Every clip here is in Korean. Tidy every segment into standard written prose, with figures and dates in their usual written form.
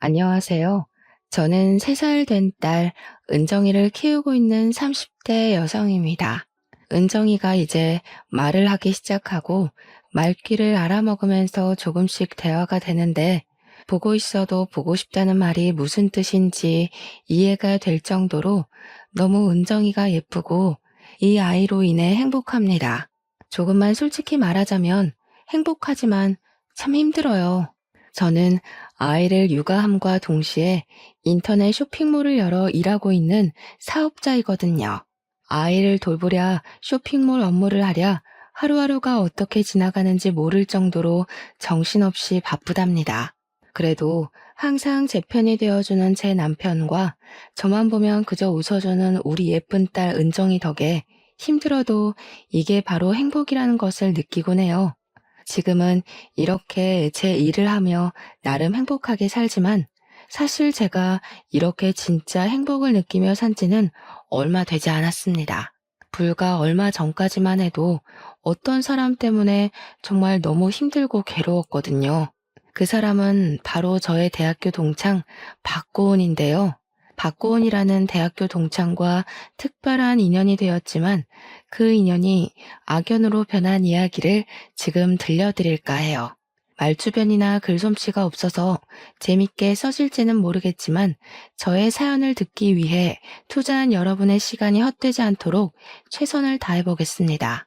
안녕하세요. 저는 3살 된 딸 은정이를 키우고 있는 30대 여성입니다. 은정이가 이제 말을 하기 시작하고 말귀를 알아먹으면서 조금씩 대화가 되는데 보고 있어도 보고 싶다는 말이 무슨 뜻인지 이해가 될 정도로 너무 은정이가 예쁘고 이 아이로 인해 행복합니다. 조금만 솔직히 말하자면 행복하지만 참 힘들어요. 저는 아이를 육아함과 동시에 인터넷 쇼핑몰을 열어 일하고 있는 사업자이거든요. 아이를 돌보랴 쇼핑몰 업무를 하랴 하루하루가 어떻게 지나가는지 모를 정도로 정신없이 바쁘답니다. 그래도 항상 제 편이 되어주는 제 남편과 저만 보면 그저 웃어주는 우리 예쁜 딸 은정이 덕에 힘들어도 이게 바로 행복이라는 것을 느끼곤 해요. 지금은 이렇게 제 일을 하며 나름 행복하게 살지만 사실 제가 이렇게 진짜 행복을 느끼며 산 지는 얼마 되지 않았습니다. 불과 얼마 전까지만 해도 어떤 사람 때문에 정말 너무 힘들고 괴로웠거든요. 그 사람은 바로 저의 대학교 동창 박고은인데요. 박고은이라는 대학교 동창과 특별한 인연이 되었지만 그 인연이 악연으로 변한 이야기를 지금 들려드릴까 해요. 말주변이나 글솜씨가 없어서 재밌게 써질지는 모르겠지만 저의 사연을 듣기 위해 투자한 여러분의 시간이 헛되지 않도록 최선을 다해보겠습니다.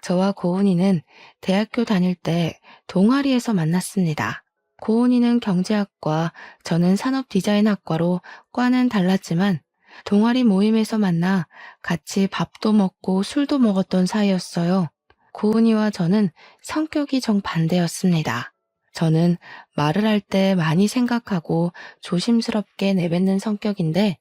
저와 고은이는 대학교 다닐 때 동아리에서 만났습니다. 고은이는 경제학과, 저는 산업디자인학과로 과는 달랐지만 동아리 모임에서 만나 같이 밥도 먹고 술도 먹었던 사이였어요. 고은이와 저는 성격이 정반대였습니다. 저는 말을 할 때 많이 생각하고 조심스럽게 내뱉는 성격인데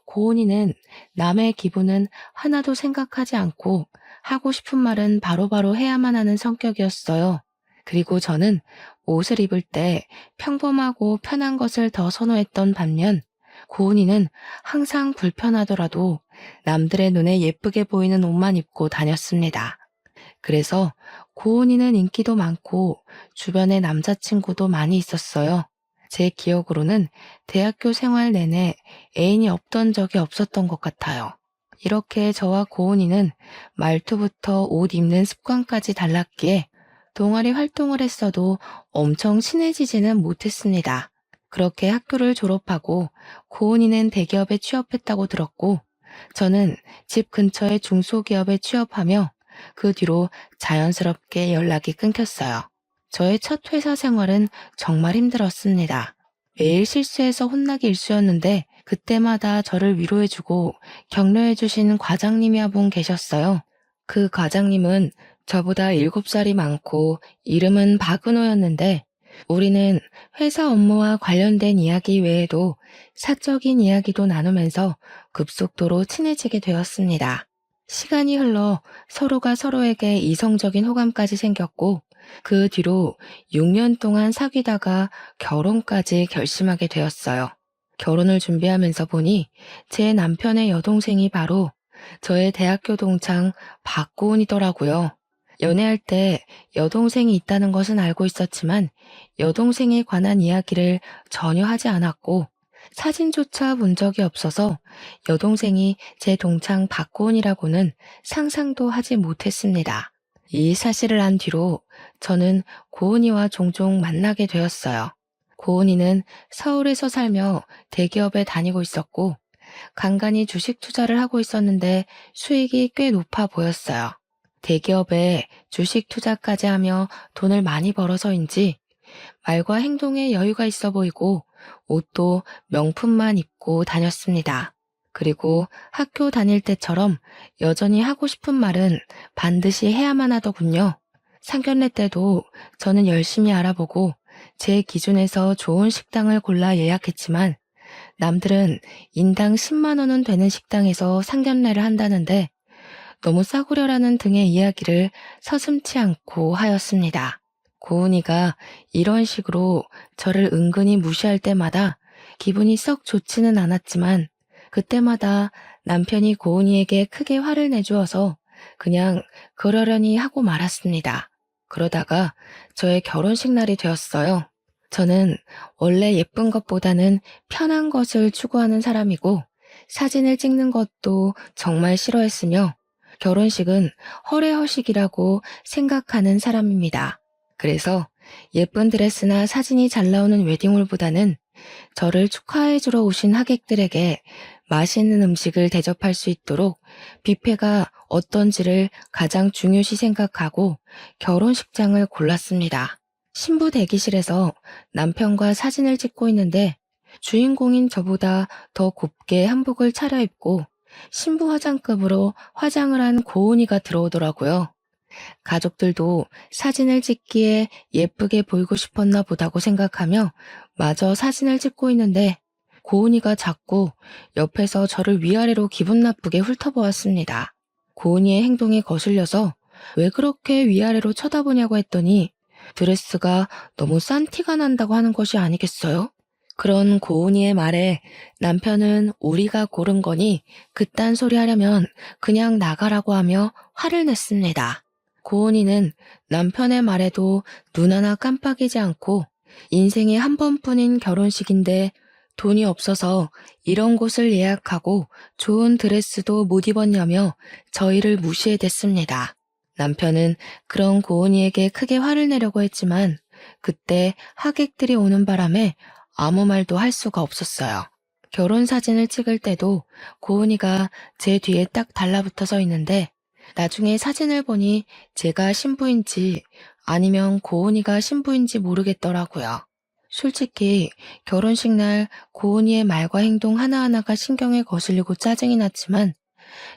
고은이는 남의 기분은 하나도 생각하지 않고 하고 싶은 말은 바로바로 해야만 하는 성격이었어요. 그리고 저는 옷을 입을 때 평범하고 편한 것을 더 선호했던 반면 고은이는 항상 불편하더라도 남들의 눈에 예쁘게 보이는 옷만 입고 다녔습니다. 그래서 고은이는 인기도 많고 주변에 남자친구도 많이 있었어요. 제 기억으로는 대학교 생활 내내 애인이 없던 적이 없었던 것 같아요. 이렇게 저와 고은이는 말투부터 옷 입는 습관까지 달랐기에 동아리 활동을 했어도 엄청 친해지지는 못했습니다. 그렇게 학교를 졸업하고 고은이는 대기업에 취업했다고 들었고 저는 집 근처의 중소기업에 취업하며 그 뒤로 자연스럽게 연락이 끊겼어요. 저의 첫 회사 생활은 정말 힘들었습니다. 매일 실수해서 혼나기 일쑤였는데 그때마다 저를 위로해주고 격려해주신 과장님이 한 분 계셨어요. 그 과장님은 저보다 7살이 많고 이름은 박은호였는데 우리는 회사 업무와 관련된 이야기 외에도 사적인 이야기도 나누면서 급속도로 친해지게 되었습니다. 시간이 흘러 서로가 서로에게 이성적인 호감까지 생겼고 그 뒤로 6년 동안 사귀다가 결혼까지 결심하게 되었어요. 결혼을 준비하면서 보니 제 남편의 여동생이 바로 저의 대학교 동창 박고은이더라고요. 연애할 때 여동생이 있다는 것은 알고 있었지만 여동생에 관한 이야기를 전혀 하지 않았고 사진조차 본 적이 없어서 여동생이 제 동창 박고은이라고는 상상도 하지 못했습니다. 이 사실을 안 뒤로 저는 고은이와 종종 만나게 되었어요. 고은이는 서울에서 살며 대기업에 다니고 있었고 간간히 주식 투자를 하고 있었는데 수익이 꽤 높아 보였어요. 대기업에 주식 투자까지 하며 돈을 많이 벌어서인지 말과 행동에 여유가 있어 보이고 옷도 명품만 입고 다녔습니다. 그리고 학교 다닐 때처럼 여전히 하고 싶은 말은 반드시 해야만 하더군요. 상견례 때도 저는 열심히 알아보고 제 기준에서 좋은 식당을 골라 예약했지만 남들은 인당 10만 원은 되는 식당에서 상견례를 한다는데 너무 싸구려라는 등의 이야기를 서슴지 않고 하였습니다. 고은이가 이런 식으로 저를 은근히 무시할 때마다 기분이 썩 좋지는 않았지만 그때마다 남편이 고은이에게 크게 화를 내주어서 그냥 그러려니 하고 말았습니다. 그러다가 저의 결혼식 날이 되었어요. 저는 원래 예쁜 것보다는 편한 것을 추구하는 사람이고 사진을 찍는 것도 정말 싫어했으며 결혼식은 허례허식이라고 생각하는 사람입니다. 그래서 예쁜 드레스나 사진이 잘 나오는 웨딩홀보다는 저를 축하해주러 오신 하객들에게 맛있는 음식을 대접할 수 있도록 뷔페가 어떤지를 가장 중요시 생각하고 결혼식장을 골랐습니다. 신부 대기실에서 남편과 사진을 찍고 있는데 주인공인 저보다 더 곱게 한복을 차려입고 신부 화장급으로 화장을 한 고은이가 들어오더라고요. 가족들도 사진을 찍기에 예쁘게 보이고 싶었나 보다고 생각하며 마저 사진을 찍고 있는데 고은이가 자꾸 옆에서 저를 위아래로 기분 나쁘게 훑어보았습니다. 고은이의 행동이 거슬려서 왜 그렇게 위아래로 쳐다보냐고 했더니 드레스가 너무 싼 티가 난다고 하는 것이 아니겠어요? 그런 고은이의 말에 남편은 우리가 고른 거니 그딴 소리 하려면 그냥 나가라고 하며 화를 냈습니다. 고은이는 남편의 말에도 눈 하나 깜빡이지 않고 인생에 한 번뿐인 결혼식인데 돈이 없어서 이런 곳을 예약하고 좋은 드레스도 못 입었냐며 저희를 무시해댔습니다. 남편은 그런 고은이에게 크게 화를 내려고 했지만 그때 하객들이 오는 바람에 아무 말도 할 수가 없었어요. 결혼 사진을 찍을 때도 고은이가 제 뒤에 딱 달라붙어 서 있는데 나중에 사진을 보니 제가 신부인지 아니면 고은이가 신부인지 모르겠더라고요. 솔직히 결혼식 날 고은이의 말과 행동 하나하나가 신경에 거슬리고 짜증이 났지만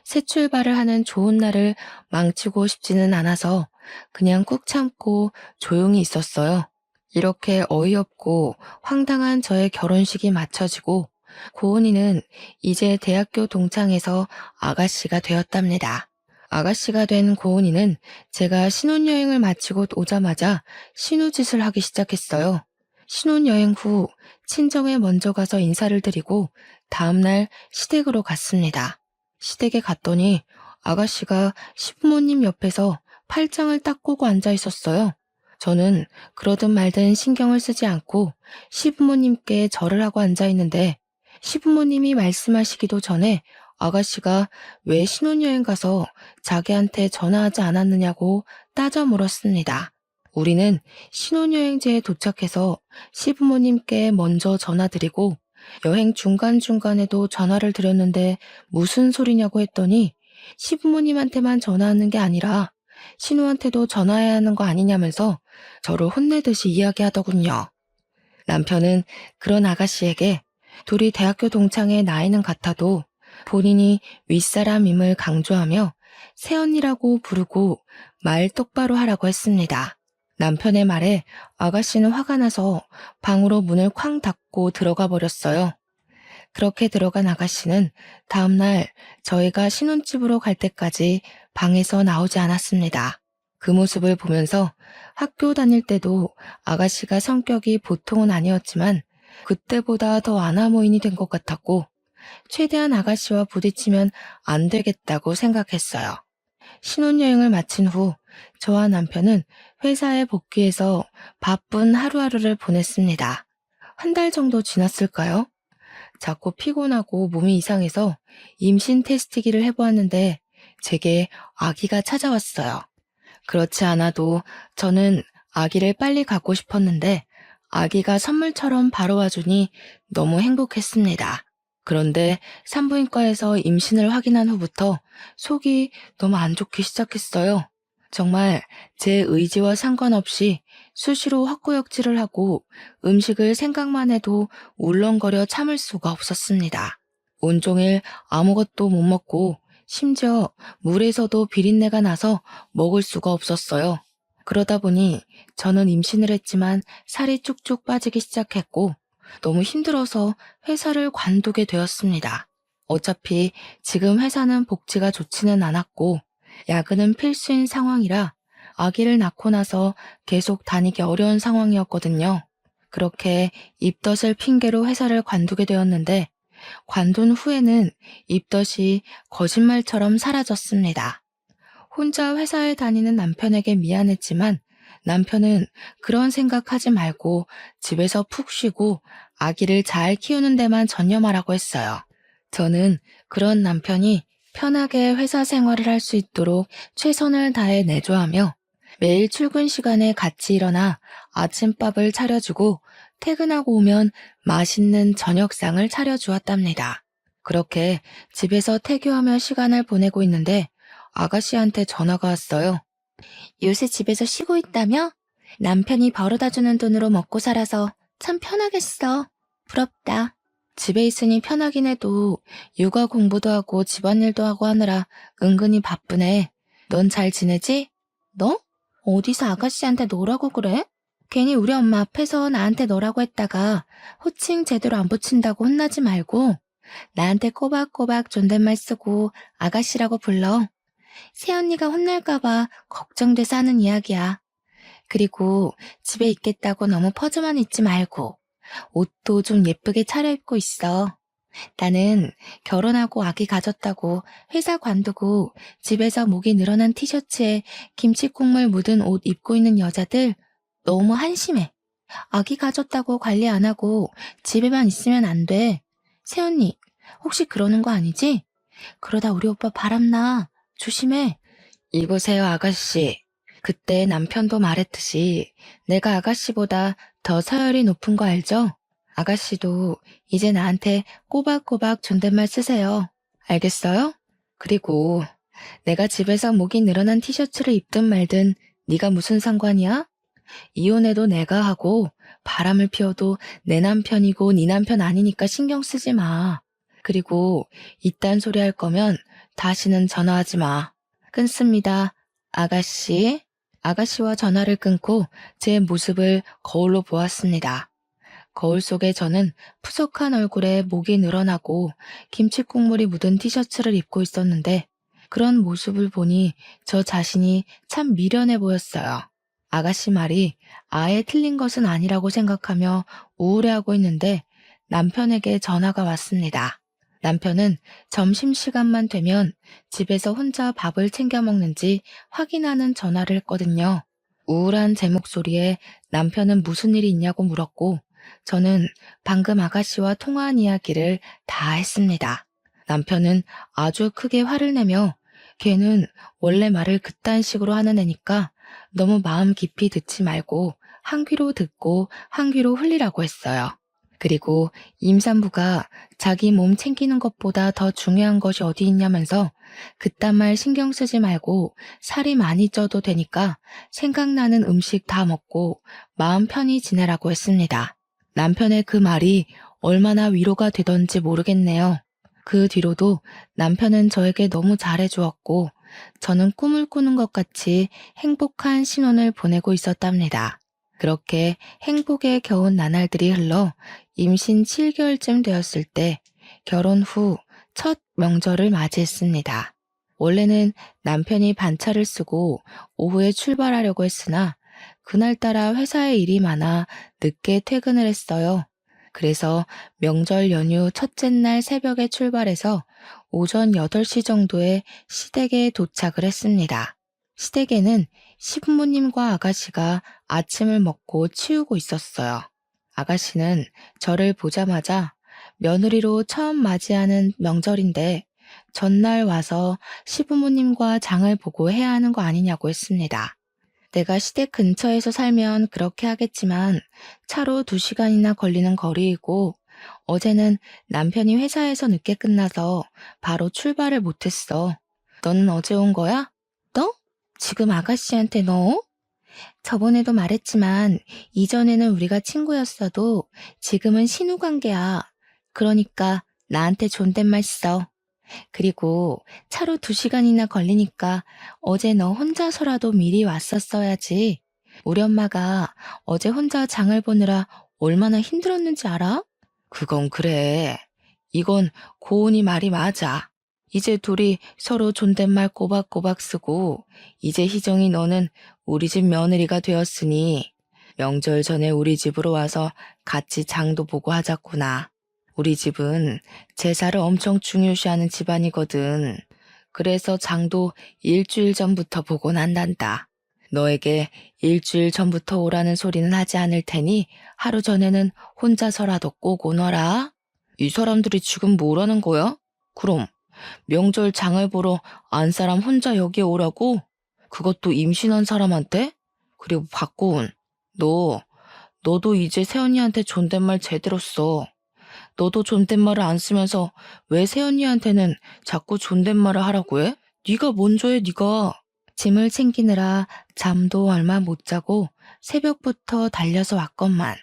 새 출발을 하는 좋은 날을 망치고 싶지는 않아서 그냥 꾹 참고 조용히 있었어요. 이렇게 어이없고 황당한 저의 결혼식이 마쳐지고 고은이는 이제 대학교 동창에서 아가씨가 되었답니다. 아가씨가 된 고은이는 제가 신혼여행을 마치고 오자마자 신우짓을 하기 시작했어요. 신혼여행 후 친정에 먼저 가서 인사를 드리고 다음날 시댁으로 갔습니다. 시댁에 갔더니 아가씨가 시부모님 옆에서 팔짱을 딱 꼬고 앉아 있었어요. 저는 그러든 말든 신경을 쓰지 않고 시부모님께 절을 하고 앉아 있는데 시부모님이 말씀하시기도 전에 아가씨가 왜 신혼여행 가서 자기한테 전화하지 않았느냐고 따져 물었습니다. 우리는 신혼여행지에 도착해서 시부모님께 먼저 전화드리고 여행 중간중간에도 전화를 드렸는데 무슨 소리냐고 했더니 시부모님한테만 전화하는 게 아니라 신우한테도 전화해야 하는 거 아니냐면서 저를 혼내듯이 이야기하더군요. 남편은 그런 아가씨에게 둘이 대학교 동창의 나이는 같아도 본인이 윗사람임을 강조하며 새언니라고 부르고 말 똑바로 하라고 했습니다. 남편의 말에 아가씨는 화가 나서 방으로 문을 쾅 닫고 들어가 버렸어요. 그렇게 들어간 아가씨는 다음날 저희가 신혼집으로 갈 때까지 방에서 나오지 않았습니다. 그 모습을 보면서 학교 다닐 때도 아가씨가 성격이 보통은 아니었지만 그때보다 더 아나무인이 된 것 같았고 최대한 아가씨와 부딪히면 안 되겠다고 생각했어요. 신혼여행을 마친 후 저와 남편은 회사에 복귀해서 바쁜 하루하루를 보냈습니다. 한 달 정도 지났을까요? 자꾸 피곤하고 몸이 이상해서 임신 테스트기를 해보았는데 제게 아기가 찾아왔어요. 그렇지 않아도 저는 아기를 빨리 갖고 싶었는데 아기가 선물처럼 바로 와주니 너무 행복했습니다. 그런데 산부인과에서 임신을 확인한 후부터 속이 너무 안 좋기 시작했어요. 정말 제 의지와 상관없이 수시로 헛구역질을 하고 음식을 생각만 해도 울렁거려 참을 수가 없었습니다. 온종일 아무것도 못 먹고 심지어 물에서도 비린내가 나서 먹을 수가 없었어요. 그러다 보니 저는 임신을 했지만 살이 쭉쭉 빠지기 시작했고 너무 힘들어서 회사를 관두게 되었습니다. 어차피 지금 회사는 복지가 좋지는 않았고 야근은 필수인 상황이라 아기를 낳고 나서 계속 다니기 어려운 상황이었거든요. 그렇게 입덧을 핑계로 회사를 관두게 되었는데 관둔 후에는 입덧이 거짓말처럼 사라졌습니다. 혼자 회사에 다니는 남편에게 미안했지만 남편은 그런 생각하지 말고 집에서 푹 쉬고 아기를 잘 키우는 데만 전념하라고 했어요. 저는 그런 남편이 편하게 회사 생활을 할 수 있도록 최선을 다해 내조하며 매일 출근 시간에 같이 일어나 아침밥을 차려주고 퇴근하고 오면 맛있는 저녁상을 차려주었답니다. 그렇게 집에서 태교하며 시간을 보내고 있는데 아가씨한테 전화가 왔어요. 요새 집에서 쉬고 있다며? 남편이 벌어다주는 돈으로 먹고 살아서 참 편하겠어. 부럽다. 집에 있으니 편하긴 해도 육아 공부도 하고 집안일도 하고 하느라 은근히 바쁘네. 넌 잘 지내지? 너? 어디서 아가씨한테 너라고 그래? 괜히 우리 엄마 앞에서 나한테 너라고 했다가 호칭 제대로 안 붙인다고 혼나지 말고 나한테 꼬박꼬박 존댓말 쓰고 아가씨라고 불러. 새언니가 혼날까봐 걱정돼서 하는 이야기야. 그리고 집에 있겠다고 너무 퍼져만 있지 말고 옷도 좀 예쁘게 차려입고 있어. 나는 결혼하고 아기 가졌다고 회사 관두고 집에서 목이 늘어난 티셔츠에 김치국물 묻은 옷 입고 있는 여자들 너무 한심해. 아기 가졌다고 관리 안 하고 집에만 있으면 안 돼. 새언니, 혹시 그러는 거 아니지? 그러다 우리 오빠 바람나. 조심해. 이보세요, 아가씨. 그때 남편도 말했듯이 내가 아가씨보다 더 서열이 높은 거 알죠? 아가씨도 이제 나한테 꼬박꼬박 존댓말 쓰세요. 알겠어요? 그리고 내가 집에서 목이 늘어난 티셔츠를 입든 말든 네가 무슨 상관이야? 이혼해도 내가 하고 바람을 피워도 내 남편이고 네 남편 아니니까 신경 쓰지 마. 그리고 이딴 소리 할 거면 다시는 전화하지 마. 끊습니다. 아가씨. 아가씨와 전화를 끊고 제 모습을 거울로 보았습니다. 거울 속에 저는 푸석한 얼굴에 목이 늘어나고 김칫국물이 묻은 티셔츠를 입고 있었는데 그런 모습을 보니 저 자신이 참 미련해 보였어요. 아가씨 말이 아예 틀린 것은 아니라고 생각하며 우울해하고 있는데 남편에게 전화가 왔습니다. 남편은 점심시간만 되면 집에서 혼자 밥을 챙겨 먹는지 확인하는 전화를 했거든요. 우울한 제 목소리에 남편은 무슨 일이 있냐고 물었고 저는 방금 아가씨와 통화한 이야기를 다 했습니다. 남편은 아주 크게 화를 내며 걔는 원래 말을 그딴 식으로 하는 애니까 너무 마음 깊이 듣지 말고 한 귀로 듣고 한 귀로 흘리라고 했어요. 그리고 임산부가 자기 몸 챙기는 것보다 더 중요한 것이 어디 있냐면서 그딴 말 신경 쓰지 말고 살이 많이 쪄도 되니까 생각나는 음식 다 먹고 마음 편히 지내라고 했습니다. 남편의 그 말이 얼마나 위로가 되던지 모르겠네요. 그 뒤로도 남편은 저에게 너무 잘해주었고 저는 꿈을 꾸는 것 같이 행복한 신혼을 보내고 있었답니다. 그렇게 행복에 겨운 나날들이 흘러 임신 7개월쯤 되었을 때 결혼 후 첫 명절을 맞이했습니다. 원래는 남편이 반차를 쓰고 오후에 출발하려고 했으나 그날따라 회사에 일이 많아 늦게 퇴근을 했어요. 그래서 명절 연휴 첫째 날 새벽에 출발해서 오전 8시 정도에 시댁에 도착을 했습니다. 시댁에는 시부모님과 아가씨가 아침을 먹고 치우고 있었어요. 아가씨는 저를 보자마자 며느리로 처음 맞이하는 명절인데 전날 와서 시부모님과 장을 보고 해야 하는 거 아니냐고 했습니다. 내가 시댁 근처에서 살면 그렇게 하겠지만 차로 2시간이나 걸리는 거리이고 어제는 남편이 회사에서 늦게 끝나서 바로 출발을 못했어. 너는 어제 온 거야? 너? 지금 아가씨한테 너? 저번에도 말했지만 이전에는 우리가 친구였어도 지금은 신우 관계야. 그러니까 나한테 존댓말 써. 그리고 차로 2시간이나 걸리니까 어제 너 혼자서라도 미리 왔었어야지. 우리 엄마가 어제 혼자 장을 보느라 얼마나 힘들었는지 알아? 그건 그래. 이건 고은이 말이 맞아. 이제 둘이 서로 존댓말 꼬박꼬박 쓰고 이제 희정이 너는 우리 집 며느리가 되었으니 명절 전에 우리 집으로 와서 같이 장도 보고 하자꾸나. 우리 집은 제사를 엄청 중요시하는 집안이거든. 그래서 장도 일주일 전부터 보고 난단다. 너에게 일주일 전부터 오라는 소리는 하지 않을 테니 하루 전에는 혼자서라도 꼭 오너라. 이 사람들이 지금 뭐라는 거야? 그럼 명절 장을 보러 안 사람 혼자 여기에 오라고? 그것도 임신한 사람한테? 그리고 박고은, 너도 이제 새언니한테 존댓말 제대로 써. 너도 존댓말을 안 쓰면서 왜 새언니한테는 자꾸 존댓말을 하라고 해? 네가 먼저 해, 네가. 짐을 챙기느라 잠도 얼마 못 자고 새벽부터 달려서 왔건만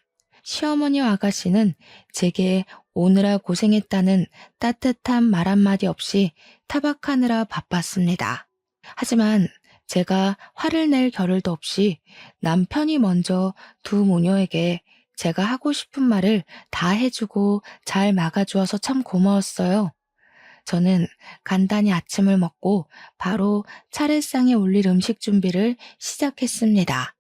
시어머니와 아가씨는 제게 오느라 고생했다는 따뜻한 말 한마디 없이 타박하느라 바빴습니다. 하지만 제가 화를 낼 겨를도 없이 남편이 먼저 두 모녀에게 제가 하고 싶은 말을 다 해주고 잘 막아주어서 참 고마웠어요. 저는 간단히 아침을 먹고 바로 차례상에 올릴 음식 준비를 시작했습니다.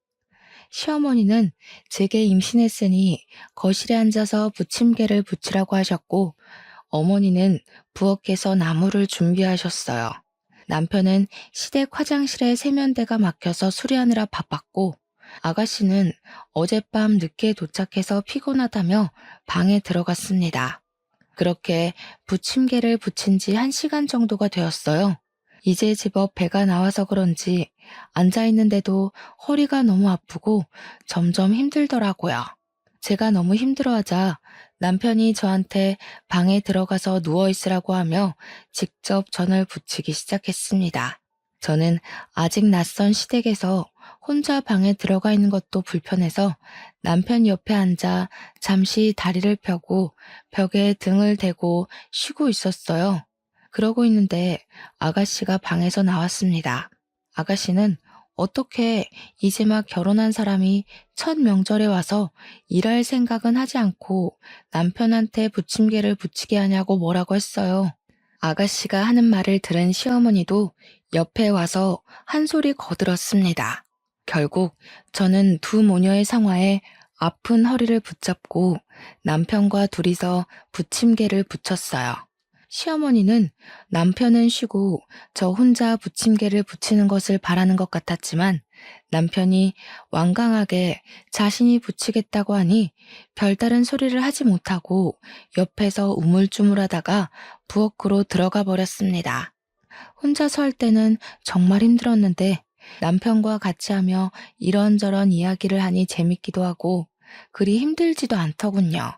시어머니는 제게 임신했으니 거실에 앉아서 부침개를 부치라고 하셨고 어머니는 부엌에서 나물을 준비하셨어요. 남편은 시댁 화장실에 세면대가 막혀서 수리하느라 바빴고 아가씨는 어젯밤 늦게 도착해서 피곤하다며 방에 들어갔습니다. 그렇게 부침개를 부친 지 1시간 정도가 되었어요. 이제 제법 배가 나와서 그런지 앉아있는데도 허리가 너무 아프고 점점 힘들더라고요. 제가 너무 힘들어하자 남편이 저한테 방에 들어가서 누워있으라고 하며 직접 전을 부치기 시작했습니다. 저는 아직 낯선 시댁에서 혼자 방에 들어가 있는 것도 불편해서 남편 옆에 앉아 잠시 다리를 펴고 벽에 등을 대고 쉬고 있었어요. 그러고 있는데 아가씨가 방에서 나왔습니다. 아가씨는 어떻게 이제 막 결혼한 사람이 첫 명절에 와서 일할 생각은 하지 않고 남편한테 부침개를 부치게 하냐고 뭐라고 했어요. 아가씨가 하는 말을 들은 시어머니도 옆에 와서 한 소리 거들었습니다. 결국 저는 두 모녀의 상화에 아픈 허리를 붙잡고 남편과 둘이서 부침개를 부쳤어요. 시어머니는 남편은 쉬고 저 혼자 부침개를 부치는 것을 바라는 것 같았지만 남편이 완강하게 자신이 부치겠다고 하니 별다른 소리를 하지 못하고 옆에서 우물쭈물하다가 부엌으로 들어가 버렸습니다. 혼자서 할 때는 정말 힘들었는데 남편과 같이 하며 이런저런 이야기를 하니 재밌기도 하고 그리 힘들지도 않더군요.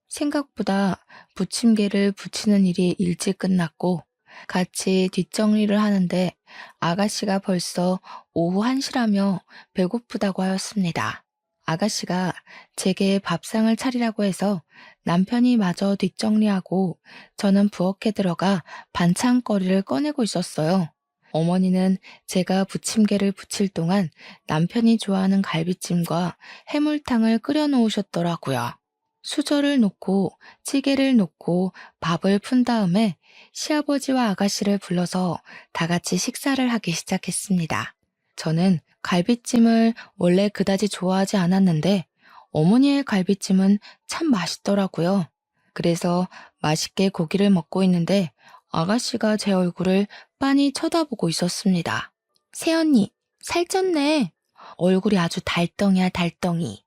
생각보다 부침개를 부치는 일이 일찍 끝났고 같이 뒷정리를 하는데 아가씨가 벌써 오후 1시라며 배고프다고 하였습니다. 아가씨가 제게 밥상을 차리라고 해서 남편이 마저 뒷정리하고 저는 부엌에 들어가 반찬거리를 꺼내고 있었어요. 어머니는 제가 부침개를 부칠 동안 남편이 좋아하는 갈비찜과 해물탕을 끓여 놓으셨더라고요. 수저를 놓고 찌개를 놓고 밥을 푼 다음에 시아버지와 아가씨를 불러서 다 같이 식사를 하기 시작했습니다. 저는 갈비찜을 원래 그다지 좋아하지 않았는데 어머니의 갈비찜은 참 맛있더라고요. 그래서 맛있게 고기를 먹고 있는데 아가씨가 제 얼굴을 빤히 쳐다보고 있었습니다. 새언니, 살쪘네. 얼굴이 아주 달덩이야, 달덩이.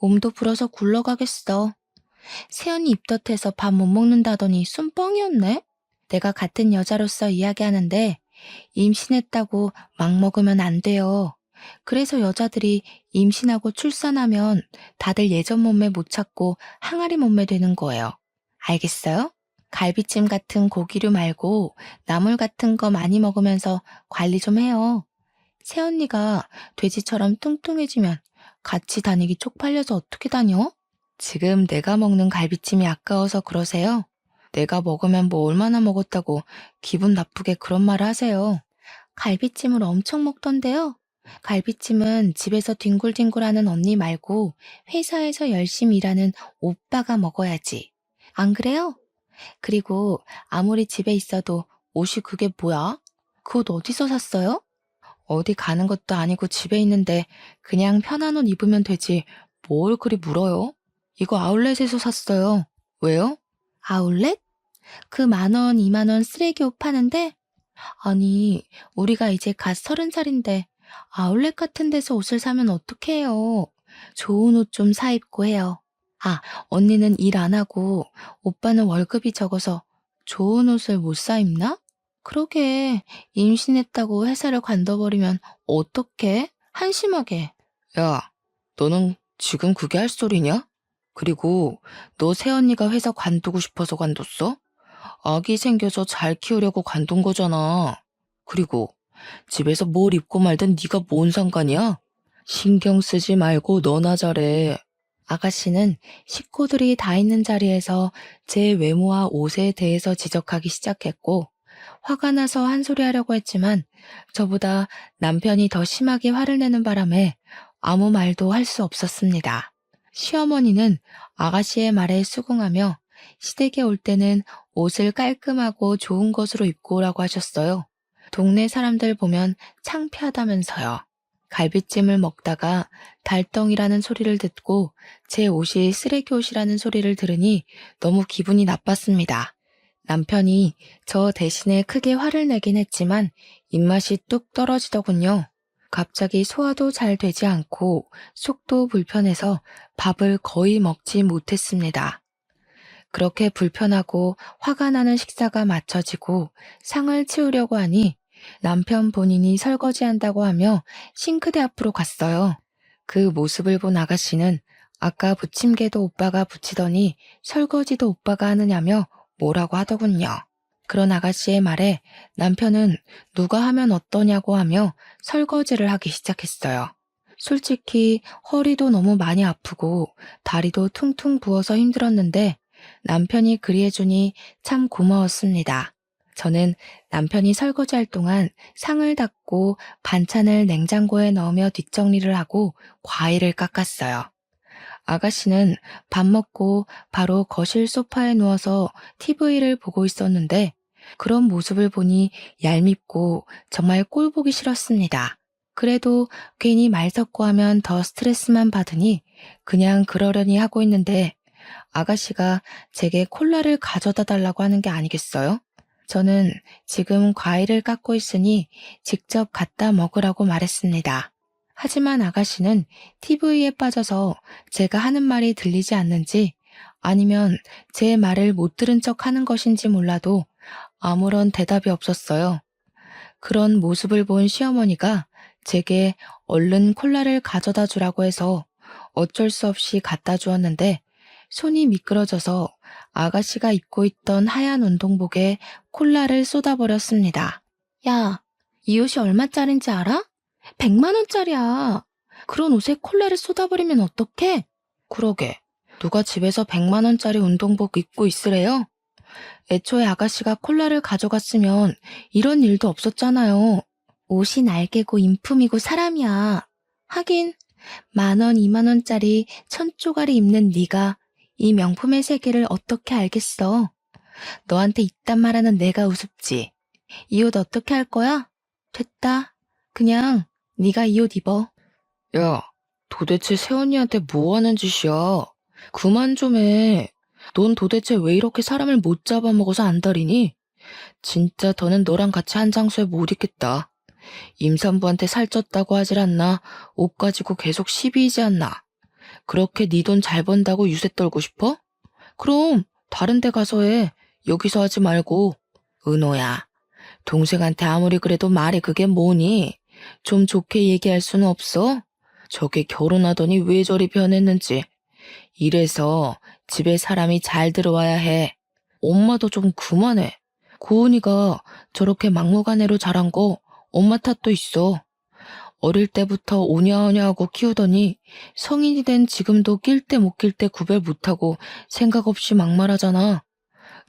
몸도 불어서 굴러가겠어. 새언니 입덧해서 밥 못 먹는다더니 순뻥이었네? 내가 같은 여자로서 이야기하는데 임신했다고 막 먹으면 안 돼요. 그래서 여자들이 임신하고 출산하면 다들 예전 몸매 못 찾고 항아리 몸매 되는 거예요. 알겠어요? 갈비찜 같은 고기류 말고 나물 같은 거 많이 먹으면서 관리 좀 해요. 새언니가 돼지처럼 뚱뚱해지면 같이 다니기 쪽팔려서 어떻게 다녀? 지금 내가 먹는 갈비찜이 아까워서 그러세요? 내가 먹으면 뭐 얼마나 먹었다고 기분 나쁘게 그런 말을 하세요. 갈비찜을 엄청 먹던데요. 갈비찜은 집에서 뒹굴뒹굴하는 언니 말고 회사에서 열심히 일하는 오빠가 먹어야지. 안 그래요? 그리고 아무리 집에 있어도 옷이 그게 뭐야? 그 옷 어디서 샀어요? 어디 가는 것도 아니고 집에 있는데 그냥 편한 옷 입으면 되지 뭘 그리 물어요? 이거 아울렛에서 샀어요. 왜요? 아울렛? 그 10,000원, 20,000원 쓰레기 옷 파는데? 아니, 우리가 이제 갓 30살인데 아울렛 같은 데서 옷을 사면 어떡해요. 좋은 옷 좀 사 입고 해요. 아, 언니는 일 안 하고 오빠는 월급이 적어서 좋은 옷을 못 사 입나? 그러게, 임신했다고 회사를 관둬버리면 어떡해? 한심하게. 야, 너는 지금 그게 할 소리냐? 그리고 너 새언니가 회사 관두고 싶어서 관뒀어? 아기 생겨서 잘 키우려고 관둔 거잖아. 그리고 집에서 뭘 입고 말든 네가 뭔 상관이야? 신경 쓰지 말고 너나 잘해. 아가씨는 식구들이 다 있는 자리에서 제 외모와 옷에 대해서 지적하기 시작했고, 화가 나서 한 소리 하려고 했지만 저보다 남편이 더 심하게 화를 내는 바람에 아무 말도 할 수 없었습니다. 시어머니는 아가씨의 말에 수긍하며 시댁에 올 때는 옷을 깔끔하고 좋은 것으로 입고 오라고 하셨어요. 동네 사람들 보면 창피하다면서요. 갈비찜을 먹다가 달덩이라는 소리를 듣고 제 옷이 쓰레기 옷이라는 소리를 들으니 너무 기분이 나빴습니다. 남편이 저 대신에 크게 화를 내긴 했지만 입맛이 뚝 떨어지더군요. 갑자기 소화도 잘 되지 않고 속도 불편해서 밥을 거의 먹지 못했습니다. 그렇게 불편하고 화가 나는 식사가 마쳐지고 상을 치우려고 하니 남편 본인이 설거지한다고 하며 싱크대 앞으로 갔어요. 그 모습을 본 아가씨는 아까 부침개도 오빠가 부치더니 설거지도 오빠가 하느냐며 뭐라고 하더군요. 그런 아가씨의 말에 남편은 누가 하면 어떠냐고 하며 설거지를 하기 시작했어요. 솔직히 허리도 너무 많이 아프고 다리도 퉁퉁 부어서 힘들었는데 남편이 그리해주니 참 고마웠습니다. 저는 남편이 설거지할 동안 상을 닦고 반찬을 냉장고에 넣으며 뒷정리를 하고 과일을 깎았어요. 아가씨는 밥 먹고 바로 거실 소파에 누워서 TV를 보고 있었는데 그런 모습을 보니 얄밉고 정말 꼴 보기 싫었습니다. 그래도 괜히 말 섞고 하면 더 스트레스만 받으니 그냥 그러려니 하고 있는데 아가씨가 제게 콜라를 가져다 달라고 하는 게 아니겠어요? 저는 지금 과일을 깎고 있으니 직접 갖다 먹으라고 말했습니다. 하지만 아가씨는 TV에 빠져서 제가 하는 말이 들리지 않는지 아니면 제 말을 못 들은 척 하는 것인지 몰라도 아무런 대답이 없었어요. 그런 모습을 본 시어머니가 제게 얼른 콜라를 가져다 주라고 해서 어쩔 수 없이 갖다 주었는데 손이 미끄러져서 아가씨가 입고 있던 하얀 운동복에 콜라를 쏟아버렸습니다. 야, 이 옷이 얼마짜린지 알아? 100만 원짜리야. 그런 옷에 콜라를 쏟아버리면 어떡해? 그러게, 누가 집에서 100만 원짜리 운동복 입고 있으래요? 애초에 아가씨가 콜라를 가져갔으면 이런 일도 없었잖아요. 옷이 날개고 인품이고 사람이야. 하긴 10,000원, 20,000원짜리 1,000조가리 입는 네가 이 명품의 세계를 어떻게 알겠어? 너한테 이딴 말하는 내가 우습지. 이 옷 어떻게 할 거야? 됐다. 그냥 네가 이 옷 입어. 야, 도대체 새언니한테 뭐 하는 짓이야? 그만 좀 해. 넌 도대체 왜 이렇게 사람을 못 잡아먹어서 안달이니? 진짜 더는 너랑 같이 한 장소에 못 있겠다. 임산부한테 살쪘다고 하질 않나? 옷 가지고 계속 시비이지 않나? 그렇게 네 돈 잘 번다고 유세 떨고 싶어? 그럼 다른 데 가서 해. 여기서 하지 말고. 은호야, 동생한테 아무리 그래도 말이 그게 뭐니? 좀 좋게 얘기할 수는 없어? 저게 결혼하더니 왜 저리 변했는지. 이래서 집에 사람이 잘 들어와야 해. 엄마도 좀 그만해. 고은이가 저렇게 막무가내로 자란 거 엄마 탓도 있어. 어릴 때부터 오냐오냐 하고 키우더니 성인이 된 지금도 낄 때 못 낄 때 구별 못하고 생각 없이 막말하잖아.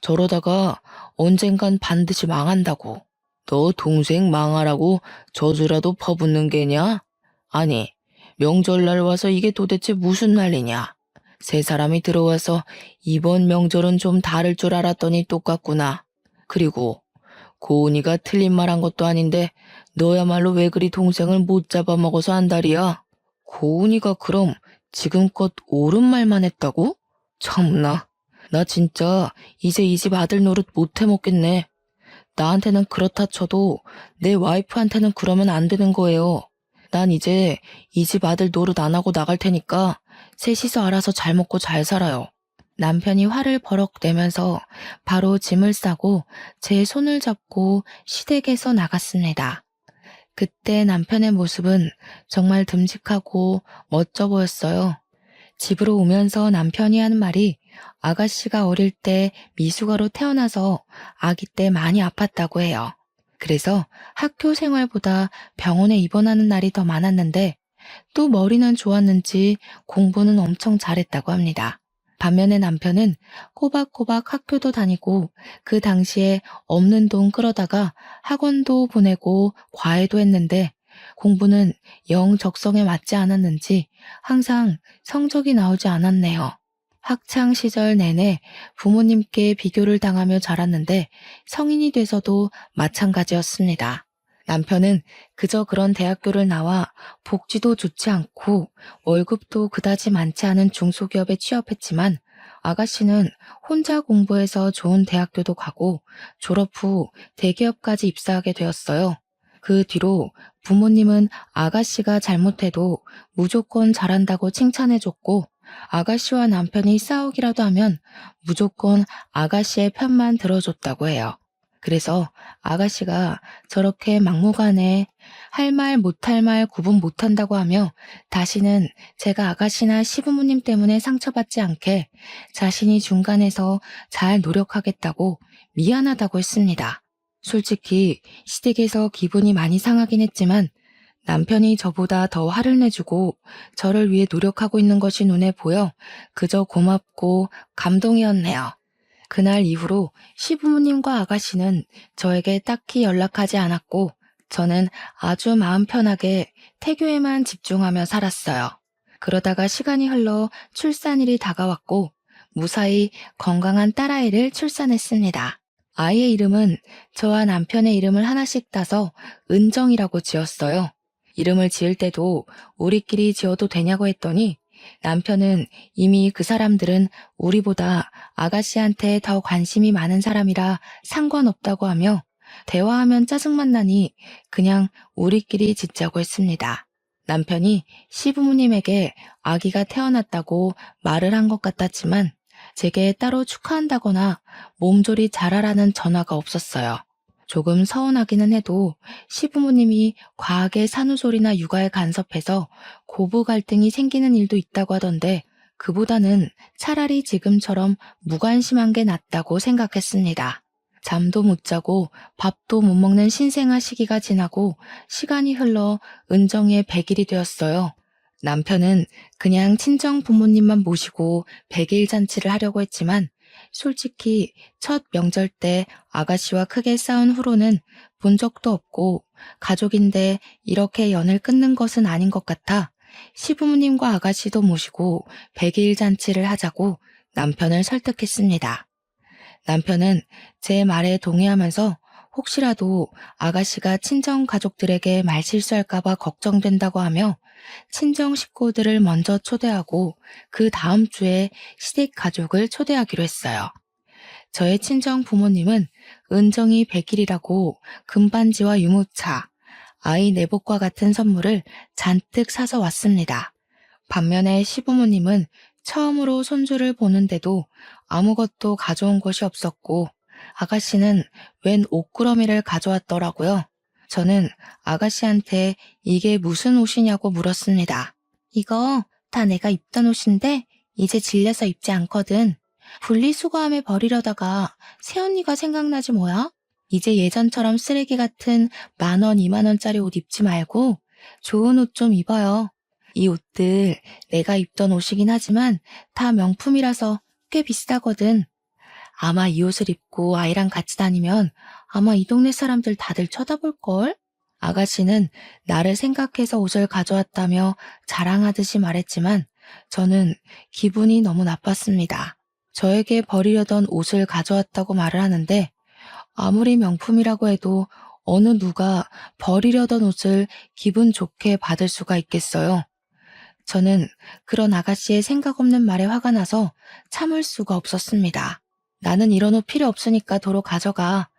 저러다가 언젠간 반드시 망한다고. 너 동생 망하라고 저주라도 퍼붓는 게냐? 아니, 명절날 와서 이게 도대체 무슨 난리냐? 새 사람이 들어와서 이번 명절은 좀 다를 줄 알았더니 똑같구나. 그리고 고은이가 틀린 말 한 것도 아닌데 너야말로 왜 그리 동생을 못 잡아먹어서 안달이야? 고은이가 그럼 지금껏 옳은 말만 했다고? 참나, 나 진짜 이제 이 집 아들 노릇 못 해먹겠네. 나한테는 그렇다 쳐도 내 와이프한테는 그러면 안 되는 거예요. 난 이제 이 집 아들 노릇 안 하고 나갈 테니까 셋이서 알아서 잘 먹고 잘 살아요. 남편이 화를 버럭 내면서 바로 짐을 싸고 제 손을 잡고 시댁에서 나갔습니다. 그때 남편의 모습은 정말 듬직하고 멋져 보였어요. 집으로 오면서 남편이 하는 말이 아가씨가 어릴 때 미숙아로 태어나서 아기 때 많이 아팠다고 해요. 그래서 학교 생활보다 병원에 입원하는 날이 더 많았는데 또 머리는 좋았는지 공부는 엄청 잘했다고 합니다. 반면에 남편은 꼬박꼬박 학교도 다니고 그 당시에 없는 돈 끌어다가 학원도 보내고 과외도 했는데 공부는 영 적성에 맞지 않았는지 항상 성적이 나오지 않았네요. 학창 시절 내내 부모님께 비교를 당하며 자랐는데 성인이 돼서도 마찬가지였습니다. 남편은 그저 그런 대학교를 나와 복지도 좋지 않고 월급도 그다지 많지 않은 중소기업에 취업했지만 아가씨는 혼자 공부해서 좋은 대학교도 가고 졸업 후 대기업까지 입사하게 되었어요. 그 뒤로 부모님은 아가씨가 잘못해도 무조건 잘한다고 칭찬해줬고 아가씨와 남편이 싸우기라도 하면 무조건 아가씨의 편만 들어줬다고 해요. 그래서 아가씨가 저렇게 막무가내 할 말 못할 말 구분 못한다고 하며 다시는 제가 아가씨나 시부모님 때문에 상처받지 않게 자신이 중간에서 잘 노력하겠다고 미안하다고 했습니다. 솔직히 시댁에서 기분이 많이 상하긴 했지만 남편이 저보다 더 화를 내주고 저를 위해 노력하고 있는 것이 눈에 보여 그저 고맙고 감동이었네요. 그날 이후로 시부모님과 아가씨는 저에게 딱히 연락하지 않았고 저는 아주 마음 편하게 태교에만 집중하며 살았어요. 그러다가 시간이 흘러 출산일이 다가왔고 무사히 건강한 딸아이를 출산했습니다. 아이의 이름은 저와 남편의 이름을 하나씩 따서 은정이라고 지었어요. 이름을 지을 때도 우리끼리 지어도 되냐고 했더니 남편은 이미 그 사람들은 우리보다 아가씨한테 더 관심이 많은 사람이라 상관없다고 하며 대화하면 짜증만 나니 그냥 우리끼리 짓자고 했습니다. 남편이 시부모님에게 아기가 태어났다고 말을 한 것 같았지만 제게 따로 축하한다거나 몸조리 잘하라는 전화가 없었어요. 조금 서운하기는 해도 시부모님이 과하게 산후조리나 육아에 간섭해서 고부 갈등이 생기는 일도 있다고 하던데 그보다는 차라리 지금처럼 무관심한 게 낫다고 생각했습니다. 잠도 못 자고 밥도 못 먹는 신생아 시기가 지나고 시간이 흘러 은정이의 100일이 되었어요. 남편은 그냥 친정 부모님만 모시고 100일 잔치를 하려고 했지만 솔직히 첫 명절 때 아가씨와 크게 싸운 후로는 본 적도 없고 가족인데 이렇게 연을 끊는 것은 아닌 것 같아 시부모님과 아가씨도 모시고 100일 잔치를 하자고 남편을 설득했습니다. 남편은 제 말에 동의하면서 혹시라도 아가씨가 친정 가족들에게 말실수할까봐 걱정된다고 하며 친정 식구들을 먼저 초대하고 그 다음 주에 시댁 가족을 초대하기로 했어요. 저의 친정 부모님은 은정이 100일이라고 금반지와 유모차, 아이 내복과 같은 선물을 잔뜩 사서 왔습니다. 반면에 시부모님은 처음으로 손주를 보는데도 아무것도 가져온 것이 없었고 아가씨는 웬 옷구러미를 가져왔더라고요. 저는 아가씨한테 이게 무슨 옷이냐고 물었습니다. 이거 다 내가 입던 옷인데 이제 질려서 입지 않거든. 분리수거함에 버리려다가 새언니가 생각나지 뭐야? 이제 예전처럼 쓰레기 같은 10,000원, 20,000원짜리 옷 입지 말고 좋은 옷 좀 입어요. 이 옷들 내가 입던 옷이긴 하지만 다 명품이라서 꽤 비싸거든. 아마 이 옷을 입고 아이랑 같이 다니면 아마 이 동네 사람들 다들 쳐다볼걸? 아가씨는 나를 생각해서 옷을 가져왔다며 자랑하듯이 말했지만 저는 기분이 너무 나빴습니다. 저에게 버리려던 옷을 가져왔다고 말을 하는데 아무리 명품이라고 해도 어느 누가 버리려던 옷을 기분 좋게 받을 수가 있겠어요. 저는 그런 아가씨의 생각 없는 말에 화가 나서 참을 수가 없었습니다. 나는 이런 옷 필요 없으니까 도로 가져가.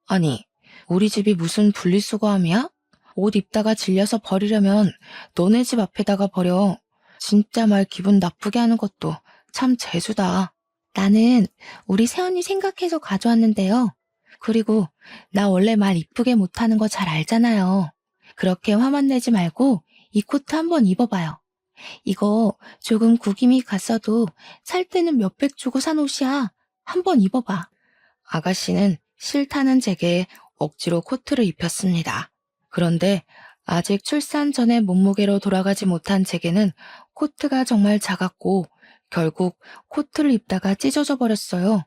아니, 우리 집이 무슨 분리수거함이야? 옷 입다가 질려서 버리려면 너네 집 앞에다가 버려. 진짜 말 기분 나쁘게 하는 것도 참 재수다. 나는 우리 새언니 생각해서 가져왔는데요. 그리고 나 원래 말 이쁘게 못하는 거 잘 알잖아요. 그렇게 화만 내지 말고 이 코트 한번 입어봐요. 이거 조금 구김이 갔어도 살 때는 몇백 주고 산 옷이야. 한번 입어봐. 아가씨는 싫다는 제게 억지로 코트를 입혔습니다. 그런데 아직 출산 전에 몸무게로 돌아가지 못한 제게는 코트가 정말 작았고 결국 코트를 입다가 찢어져 버렸어요.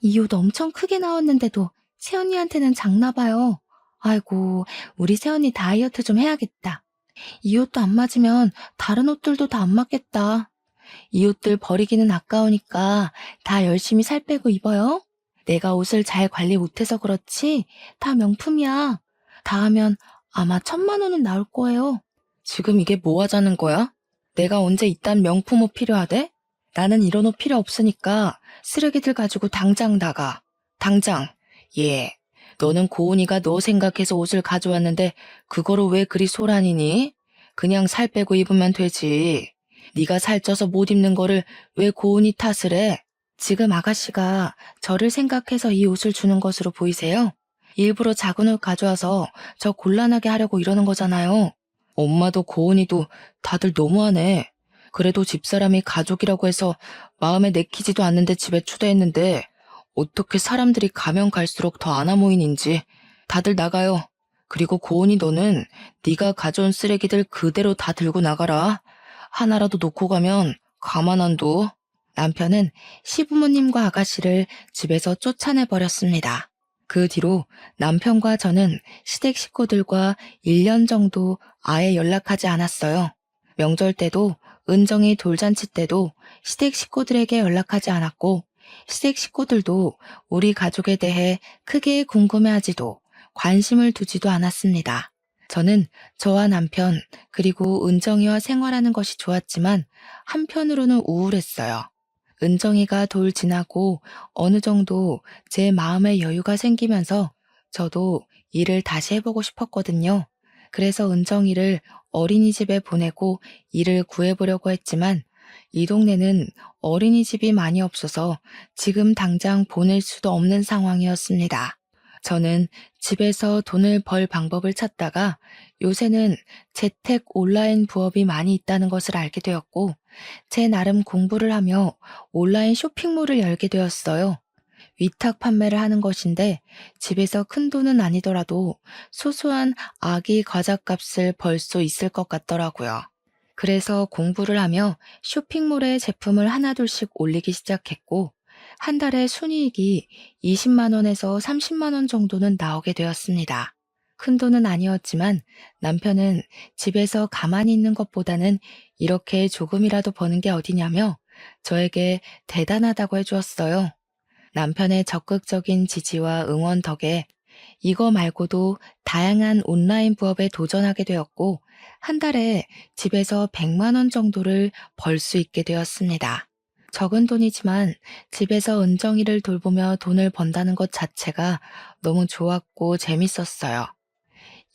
이 옷 엄청 크게 나왔는데도 새언니한테는 작나 봐요. 아이고, 우리 새언니 다이어트 좀 해야겠다. 이 옷도 안 맞으면 다른 옷들도 다 안 맞겠다. 이 옷들 버리기는 아까우니까 다 열심히 살 빼고 입어요. 내가 옷을 잘 관리 못해서 그렇지 다 명품이야. 다 하면 아마 1,000만 원은 나올 거예요. 지금 이게 뭐 하자는 거야? 내가 언제 이딴 명품 옷 필요하대? 나는 이런 옷 필요 없으니까 쓰레기들 가지고 당장 나가. 당장. 예. 너는 고은이가 너 생각해서 옷을 가져왔는데 그거로 왜 그리 소란이니? 그냥 살 빼고 입으면 되지. 네가 살쪄서 못 입는 거를 왜 고은이 탓을 해? 지금 아가씨가 저를 생각해서 이 옷을 주는 것으로 보이세요? 일부러 작은 옷 가져와서 저 곤란하게 하려고 이러는 거잖아요. 엄마도 고은이도 다들 너무하네. 그래도 집사람이 가족이라고 해서 마음에 내키지도 않는데 집에 초대했는데 어떻게 사람들이 가면 갈수록 더 안아 모이는지. 다들 나가요. 그리고 고은이 너는 네가 가져온 쓰레기들 그대로 다 들고 나가라. 하나라도 놓고 가면 가만 안 둬. 남편은 시부모님과 아가씨를 집에서 쫓아내버렸습니다. 그 뒤로 남편과 저는 시댁 식구들과 1년 정도 아예 연락하지 않았어요. 명절 때도 은정이 돌잔치 때도 시댁 식구들에게 연락하지 않았고 시댁 식구들도 우리 가족에 대해 크게 궁금해하지도 관심을 두지도 않았습니다. 저는 저와 남편 그리고 은정이와 생활하는 것이 좋았지만 한편으로는 우울했어요. 은정이가 돌 지나고 어느 정도 제 마음의 여유가 생기면서 저도 일을 다시 해보고 싶었거든요. 그래서 은정이를 어린이집에 보내고 일을 구해보려고 했지만 이 동네는 어린이집이 많이 없어서 지금 당장 보낼 수도 없는 상황이었습니다. 저는 집에서 돈을 벌 방법을 찾다가 요새는 재택 온라인 부업이 많이 있다는 것을 알게 되었고 제 나름 공부를 하며 온라인 쇼핑몰을 열게 되었어요. 위탁 판매를 하는 것인데 집에서 큰 돈은 아니더라도 소소한 아기 과자값을 벌 수 있을 것 같더라고요. 그래서 공부를 하며 쇼핑몰에 제품을 하나둘씩 올리기 시작했고 한 달에 순이익이 20만 원에서 30만 원 정도는 나오게 되었습니다. 큰 돈은 아니었지만 남편은 집에서 가만히 있는 것보다는 이렇게 조금이라도 버는 게 어디냐며 저에게 대단하다고 해주었어요. 남편의 적극적인 지지와 응원 덕에 이거 말고도 다양한 온라인 부업에 도전하게 되었고 한 달에 집에서 100만 원 정도를 벌 수 있게 되었습니다. 적은 돈이지만 집에서 은정이를 돌보며 돈을 번다는 것 자체가 너무 좋았고 재밌었어요.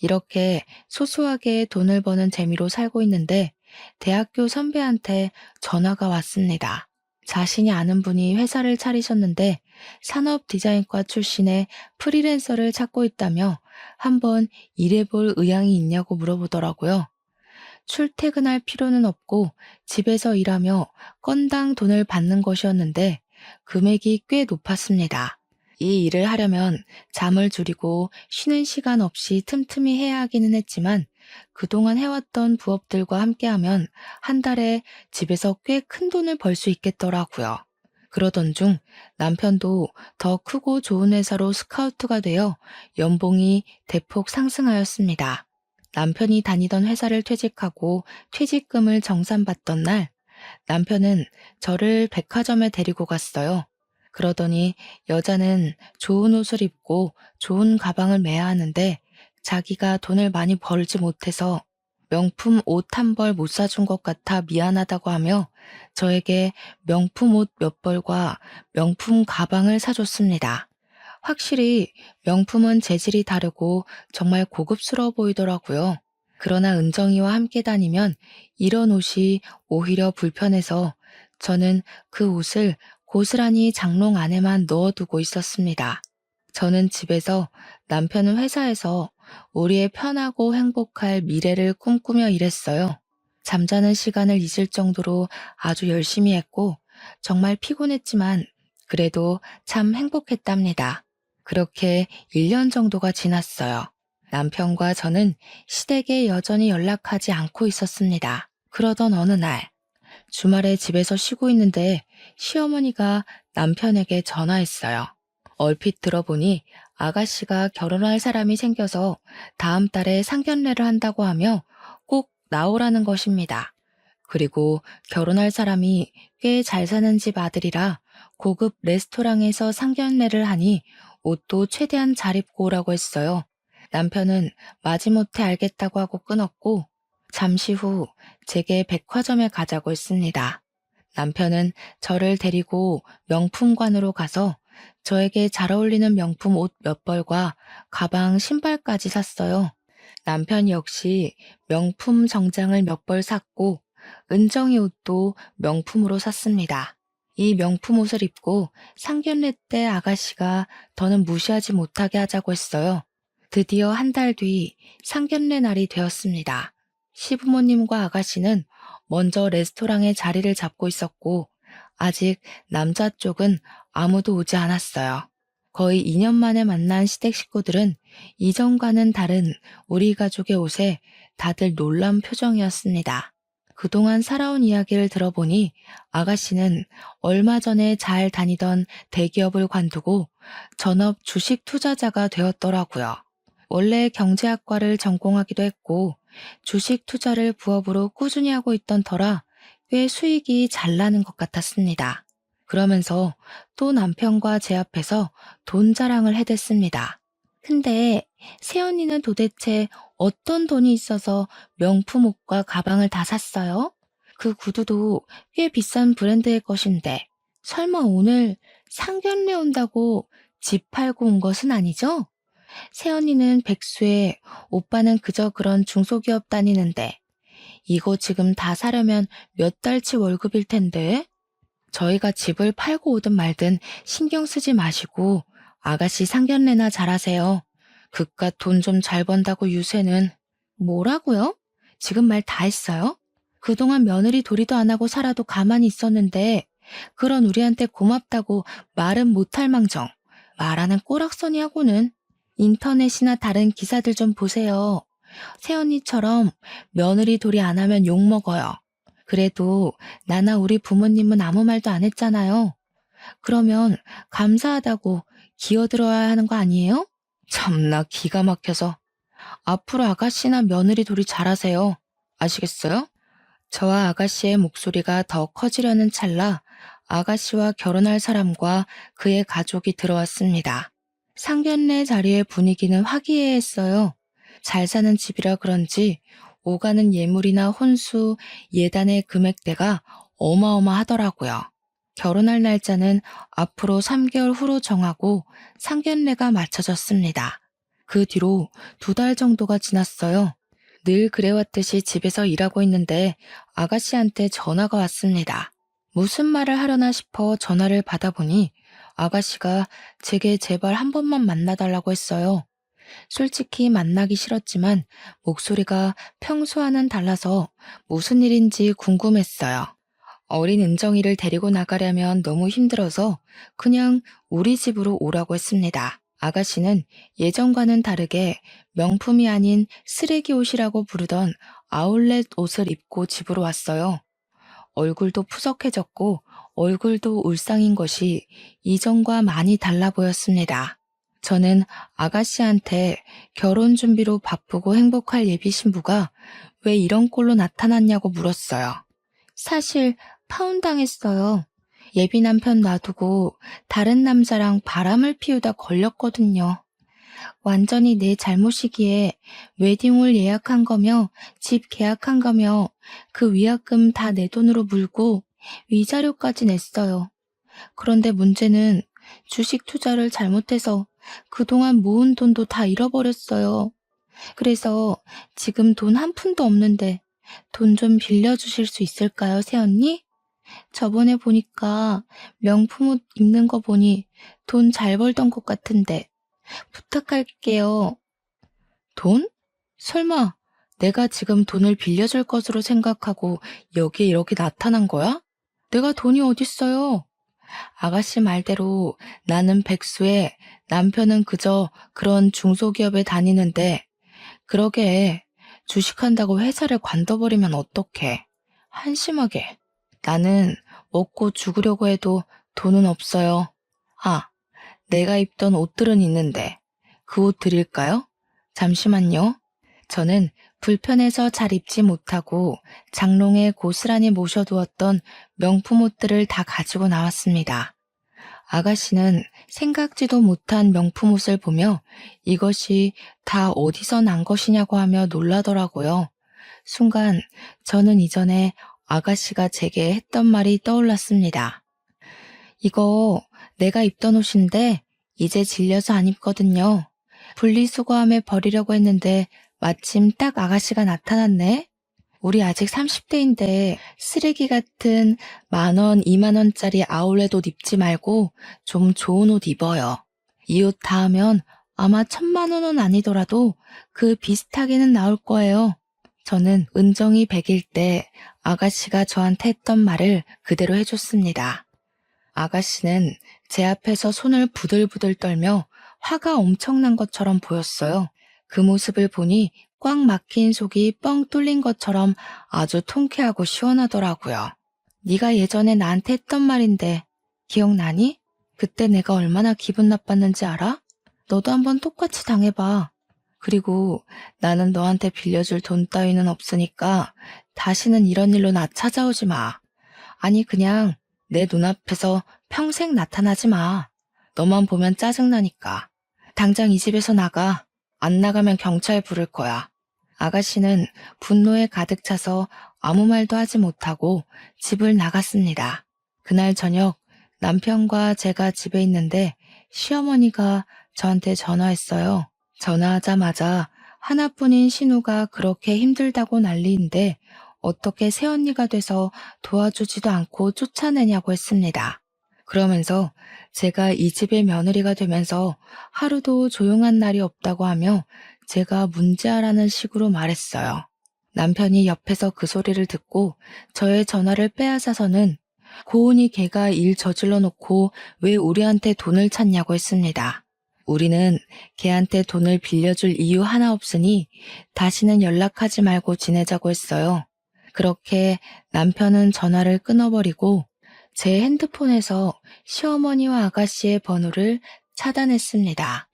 이렇게 소소하게 돈을 버는 재미로 살고 있는데 대학교 선배한테 전화가 왔습니다. 자신이 아는 분이 회사를 차리셨는데 산업 디자인과 출신의 프리랜서를 찾고 있다며 한번 일해볼 의향이 있냐고 물어보더라고요. 출퇴근할 필요는 없고 집에서 일하며 건당 돈을 받는 것이었는데 금액이 꽤 높았습니다. 이 일을 하려면 잠을 줄이고 쉬는 시간 없이 틈틈이 해야 하기는 했지만 그동안 해왔던 부업들과 함께하면 한 달에 집에서 꽤 큰 돈을 벌 수 있겠더라고요. 그러던 중 남편도 더 크고 좋은 회사로 스카우트가 되어 연봉이 대폭 상승하였습니다. 남편이 다니던 회사를 퇴직하고 퇴직금을 정산받던 날 남편은 저를 백화점에 데리고 갔어요. 그러더니 여자는 좋은 옷을 입고 좋은 가방을 매야 하는데 자기가 돈을 많이 벌지 못해서 명품 옷 한 벌 못 사준 것 같아 미안하다고 하며 저에게 명품 옷 몇 벌과 명품 가방을 사줬습니다. 확실히 명품은 재질이 다르고 정말 고급스러워 보이더라고요. 그러나 은정이와 함께 다니면 이런 옷이 오히려 불편해서 저는 그 옷을 고스란히 장롱 안에만 넣어두고 있었습니다. 저는 집에서, 남편은 회사에서 우리의 편하고 행복할 미래를 꿈꾸며 일했어요. 잠자는 시간을 잊을 정도로 아주 열심히 했고 정말 피곤했지만 그래도 참 행복했답니다. 그렇게 1년 정도가 지났어요. 남편과 저는 시댁에 여전히 연락하지 않고 있었습니다. 그러던 어느 날, 주말에 집에서 쉬고 있는데 시어머니가 남편에게 전화했어요. 얼핏 들어보니 아가씨가 결혼할 사람이 생겨서 다음 달에 상견례를 한다고 하며 꼭 나오라는 것입니다. 그리고 결혼할 사람이 꽤 잘 사는 집 아들이라 고급 레스토랑에서 상견례를 하니 옷도 최대한 잘 입고 오라고 했어요. 남편은 마지못해 알겠다고 하고 끊었고 잠시 후 제게 백화점에 가자고 했습니다. 남편은 저를 데리고 명품관으로 가서 저에게 잘 어울리는 명품 옷 몇 벌과 가방, 신발까지 샀어요. 남편 역시 명품 정장을 몇 벌 샀고 은정이 옷도 명품으로 샀습니다. 이 명품 옷을 입고 상견례 때 아가씨가 더는 무시하지 못하게 하자고 했어요. 드디어 한 달 뒤 상견례 날이 되었습니다. 시부모님과 아가씨는 먼저 레스토랑에 자리를 잡고 있었고 아직 남자 쪽은 아무도 오지 않았어요. 거의 2년 만에 만난 시댁 식구들은 이전과는 다른 우리 가족의 옷에 다들 놀란 표정이었습니다. 그동안 살아온 이야기를 들어보니 아가씨는 얼마 전에 잘 다니던 대기업을 관두고 전업 주식 투자자가 되었더라고요. 원래 경제학과를 전공하기도 했고 주식 투자를 부업으로 꾸준히 하고 있던 터라 꽤 수익이 잘 나는 것 같았습니다. 그러면서 또 남편과 제 앞에서 돈 자랑을 해댔습니다. 근데 새언니는 도대체 어떤 돈이 있어서 명품 옷과 가방을 다 샀어요? 그 구두도 꽤 비싼 브랜드의 것인데 설마 오늘 상견례 온다고 집 팔고 온 것은 아니죠? 새언니는 백수에 오빠는 그저 그런 중소기업 다니는데 이거 지금 다 사려면 몇 달치 월급일 텐데? 저희가 집을 팔고 오든 말든 신경 쓰지 마시고 아가씨 상견례나 잘하세요. 그깟 돈 좀 잘 번다고 유세는. 뭐라고요? 지금 말 다 했어요? 그동안 며느리 도리도 안 하고 살아도 가만히 있었는데 그런 우리한테 고맙다고 말은 못할 망정. 말하는 꼬락서니하고는. 인터넷이나 다른 기사들 좀 보세요. 새언니처럼 며느리 도리 안 하면 욕먹어요. 그래도 나나 우리 부모님은 아무 말도 안 했잖아요. 그러면 감사하다고 기어들어야 하는 거 아니에요? 참나 기가 막혀서. 앞으로 아가씨나 며느리 도리 잘하세요. 아시겠어요? 저와 아가씨의 목소리가 더 커지려는 찰나 아가씨와 결혼할 사람과 그의 가족이 들어왔습니다. 상견례 자리의 분위기는 화기애애했어요. 잘 사는 집이라 그런지 오가는 예물이나 혼수, 예단의 금액대가 어마어마하더라고요. 결혼할 날짜는 앞으로 3개월 후로 정하고 상견례가 맞춰졌습니다. 그 뒤로 2달 정도가 지났어요. 늘 그래왔듯이 집에서 일하고 있는데 아가씨한테 전화가 왔습니다. 무슨 말을 하려나 싶어 전화를 받아보니 아가씨가 제게 제발 한 번만 만나달라고 했어요. 솔직히 만나기 싫었지만 목소리가 평소와는 달라서 무슨 일인지 궁금했어요. 어린 은정이를 데리고 나가려면 너무 힘들어서 그냥 우리 집으로 오라고 했습니다. 아가씨는 예전과는 다르게 명품이 아닌 쓰레기 옷이라고 부르던 아울렛 옷을 입고 집으로 왔어요. 얼굴도 푸석해졌고 얼굴도 울상인 것이 이전과 많이 달라 보였습니다. 저는 아가씨한테 결혼 준비로 바쁘고 행복할 예비 신부가 왜 이런 꼴로 나타났냐고 물었어요. 사실 파혼당했어요. 예비 남편 놔두고 다른 남자랑 바람을 피우다 걸렸거든요. 완전히 내 잘못이기에 웨딩홀 예약한 거며 집 계약한 거며 그 위약금 다 내 돈으로 물고 위자료까지 냈어요. 그런데 문제는 주식 투자를 잘못해서 그동안 모은 돈도 다 잃어버렸어요. 그래서 지금 돈 한 푼도 없는데 돈 좀 빌려주실 수 있을까요, 새언니? 저번에 보니까 명품 옷 입는 거 보니 돈 잘 벌던 것 같은데 부탁할게요. 돈? 설마 내가 지금 돈을 빌려줄 것으로 생각하고 여기에 이렇게 나타난 거야? 내가 돈이 어딨어요? 아가씨 말대로 나는 백수에 남편은 그저 그런 중소기업에 다니는데 그러게 주식한다고 회사를 관둬버리면 어떡해. 한심하게. 나는 먹고 죽으려고 해도 돈은 없어요. 아, 내가 입던 옷들은 있는데 그 옷 드릴까요? 잠시만요. 저는 불편해서 잘 입지 못하고 장롱에 고스란히 모셔두었던 명품 옷들을 다 가지고 나왔습니다. 아가씨는 생각지도 못한 명품 옷을 보며 이것이 다 어디서 난 것이냐고 하며 놀라더라고요. 순간 저는 이전에 아가씨가 제게 했던 말이 떠올랐습니다. 이거 내가 입던 옷인데 이제 질려서 안 입거든요. 분리수거함에 버리려고 했는데 마침 딱 아가씨가 나타났네. 우리 아직 30대인데 쓰레기 같은 10,000원, 20,000원짜리 아울렛 옷 입지 말고 좀 좋은 옷 입어요. 이 옷 다 하면 아마 1,000만 원은 아니더라도 그 비슷하게는 나올 거예요. 저는 은정이 100일 때 아가씨가 저한테 했던 말을 그대로 해줬습니다. 아가씨는 제 앞에서 손을 부들부들 떨며 화가 엄청난 것처럼 보였어요. 그 모습을 보니 꽉 막힌 속이 뻥 뚫린 것처럼 아주 통쾌하고 시원하더라고요. 네가 예전에 나한테 했던 말인데 기억나니? 그때 내가 얼마나 기분 나빴는지 알아? 너도 한번 똑같이 당해봐. 그리고 나는 너한테 빌려줄 돈 따위는 없으니까 다시는 이런 일로 나 찾아오지 마. 아니 그냥 내 눈앞에서 평생 나타나지 마. 너만 보면 짜증나니까. 당장 이 집에서 나가. 안 나가면 경찰 부를 거야. 아가씨는 분노에 가득 차서 아무 말도 하지 못하고 집을 나갔습니다. 그날 저녁 남편과 제가 집에 있는데 시어머니가 저한테 전화했어요. 전화하자마자 하나뿐인 신우가 그렇게 힘들다고 난리인데 어떻게 새언니가 돼서 도와주지도 않고 쫓아내냐고 했습니다. 그러면서 제가 이 집의 며느리가 되면서 하루도 조용한 날이 없다고 하며 제가 문제아라는 식으로 말했어요. 남편이 옆에서 그 소리를 듣고 저의 전화를 빼앗아서는 고은이 걔가 일 저질러 놓고 왜 우리한테 돈을 찾냐고 했습니다. 우리는 걔한테 돈을 빌려줄 이유 하나 없으니 다시는 연락하지 말고 지내자고 했어요. 그렇게 남편은 전화를 끊어버리고 제 핸드폰에서 시어머니와 아가씨의 번호를 차단했습니다.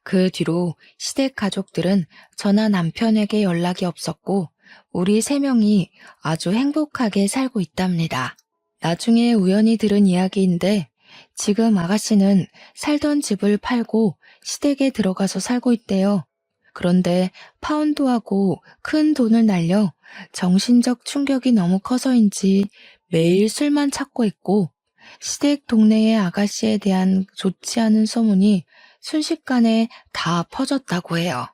그 뒤로 시댁 가족들은 저나 남편에게 연락이 없었고 우리 3명이 아주 행복하게 살고 있답니다. 나중에 우연히 들은 이야기인데 지금 아가씨는 살던 집을 팔고 시댁에 들어가서 살고 있대요. 그런데 파혼도 큰 돈을 날려 정신적 충격이 너무 커서인지 매일 술만 찾고 있고 시댁 동네의 아가씨에 대한 좋지 않은 소문이 순식간에 다 퍼졌다고 해요.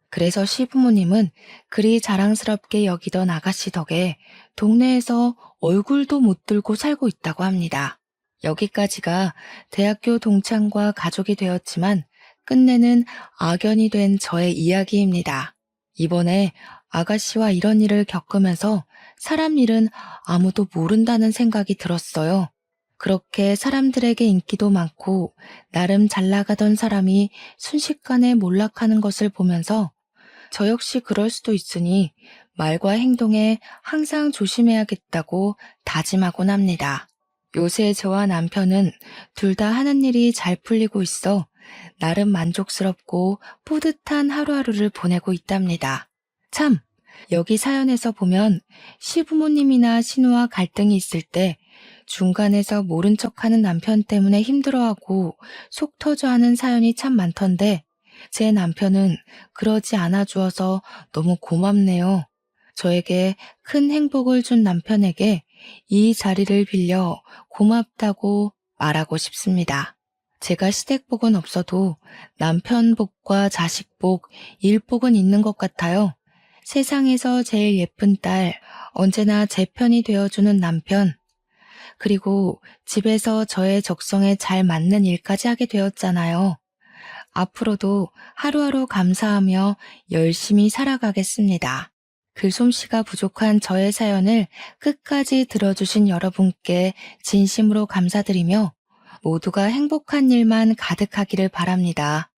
그래서 시부모님은 그리 자랑스럽게 여기던 아가씨 덕에 동네에서 얼굴도 못 들고 살고 있다고 합니다. 여기까지가 대학교 동창과 가족이 되었지만 끝내는 악연이 된 저의 이야기입니다. 이번에 아가씨와 이런 일을 겪으면서 사람 일은 아무도 모른다는 생각이 들었어요. 그렇게 사람들에게 인기도 많고 나름 잘 나가던 사람이 순식간에 몰락하는 것을 보면서 저 역시 그럴 수도 있으니 말과 행동에 항상 조심해야겠다고 다짐하곤 합니다. 요새 저와 남편은 둘 다 하는 일이 잘 풀리고 있어 나름 만족스럽고 뿌듯한 하루하루를 보내고 있답니다. 참, 여기 사연에서 보면 시부모님이나 신우와 갈등이 있을 때 중간에서 모른 척하는 남편 때문에 힘들어하고 속 터져하는 사연이 참 많던데 제 남편은 그러지 않아 주어서 너무 고맙네요. 저에게 큰 행복을 준 남편에게 이 자리를 빌려 고맙다고 말하고 싶습니다. 제가 시댁복은 없어도 남편복과 자식복, 일복은 있는 것 같아요. 세상에서 제일 예쁜 딸, 언제나 제 편이 되어주는 남편, 그리고 집에서 저의 적성에 잘 맞는 일까지 하게 되었잖아요. 앞으로도 하루하루 감사하며 열심히 살아가겠습니다. 글솜씨가 부족한 저의 사연을 끝까지 들어주신 여러분께 진심으로 감사드리며 모두가 행복한 일만 가득하기를 바랍니다.